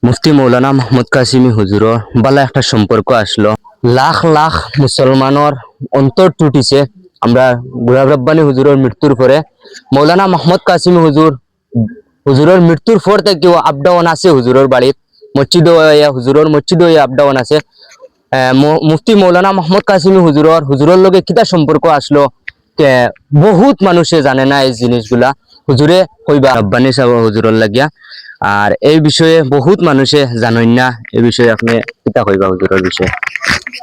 মুফতি মৌলানা মোহাম্মদ কাসিমি হুজুরর বালা একটা সম্পর্ক আসলো। লাখ লাখ মুসলমানের অন্তর টুটিছে আমরা গুলাব রব্বানী হুজুরের মৃত্যুর পরে। মৌলানা মোহাম্মদ কাসিমি হুজুরের মৃত্যুর পর থেকে আপ ডাউন আছে হুজুরের বাড়িত, মসজিদ হুজুরের মসজিদ আপ ডাউন আছে। মুফতি মৌলানা মোহাম্মদ কাসিমি হুজুরের লগে কিতা সম্পর্ক আসলো বহুত মানুষে জানে না এই জিনিসগুলা। হুজুরে কইবা রব্বানী সাহেব হুজুরের লাগিয়া, আর এই বিষয়ে বহুত মানুষে জানেন না। এই বিষয়ে আপনি কিতা কইবা হুজুরের বিষয়ে?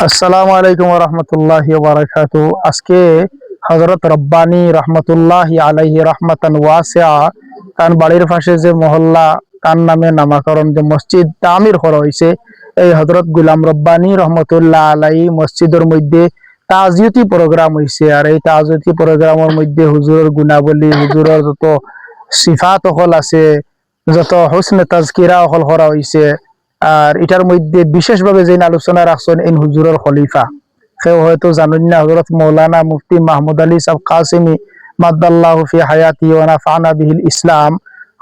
আসসালামু আলাইকুম ওয়া রাহমাতুল্লাহি ওয়া বারাকাতুহু। আজকে হযরত রব্বানী রাহমাতুল্লাহি আলাইহি রাহমাতান ওয়াসিআ তার বাড়ির পাশে যে মহল্লা তার নামে নামকরণ যে মসজিদ তামির করা হয়েছে, এই হযরত গুলাম রব্বানী রহমতুল্লাহ আলাইহি মসজিদের মধ্যে তাজিয়তি প্রোগ্রাম হয়েছে। আর এই তাজিয়তি প্রোগ্রামের মধ্যে হুজুরের গুণাবলী, হুজুরের যত সিফাত হল আছে, যত হুসনে তাজকিরা হল করা হয়েছে। আর এটার মধ্যে বিশেষভাবে যে আলোচনা রাখছেন এই হুজুরের খলিফা, সেও হয়তো জানেন না, হযরত মৌলানা মুফতি মাহমুদ আলী সাহেব কাসিমি মাদ্দাল্লাহু ফি হায়াতি ওয়া নাফানা বিহিল ইসলাম।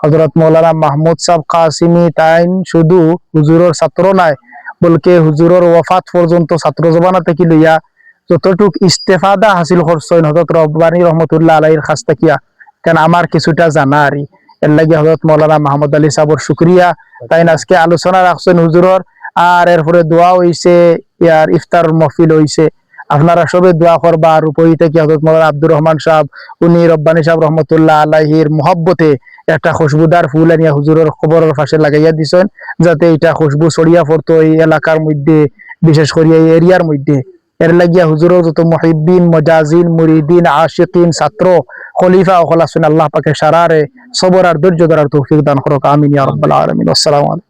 হযরত মৌলানা মাহমুদ সাহেব কাসিমি তাইন শুধু হুজুরের ছাত্র নাই, বলকে হুজুরের ওয়াফাত পর্যন্ত ছাত্র জবানা থেকে লইয়া যতটুক ইস্তেফাদা হাসিল করছেন হযরত রব্বানী রহমতুল্লাহ আলাইহির কাছ থেকে, কেন আমার কিছুটা জানা আরি। এর লাগে হযরত মৌলানা মাহমুদ আলী সাহেবের শুকরিয়া। তাই আজকে আলোচনা রাখছেন হুজুরের, আর এরপরে দোয়া হইছে, ইয়ার ইফতার মহফিল হইছে। আপনারা সবে দোয়া করবা। আর উপরি থেকে হযরত মৌলানা আব্দুর রহমান সাহেব, উনি রব্বানী সাহেব রহমতুল্লাহ আলাইহির মহব্বতে একটা খুশবুদার ফুল আনিয়া হুজুরের কবরের পাশে লাগাইয়া দিছেন, যাতে এটা খুশবু ছড়িয়া পড়তো এই এলাকার মধ্যে, বিশেষ করে এই এরিয়ার মধ্যে। এর লাগিয়া হুজুরের যত মুহিব্বিন, মুজাজিন, মুরিদিন, আশিকিন, ছাত্র, খলিফা ওখল আছেন, আল্লাহ পাকে সারারে সবর আর ধৈর্য ধরার তৌফিক দান করুক। আমিন ইয়া রাব্বাল আলামিন। আসসালামু আলাইকুম।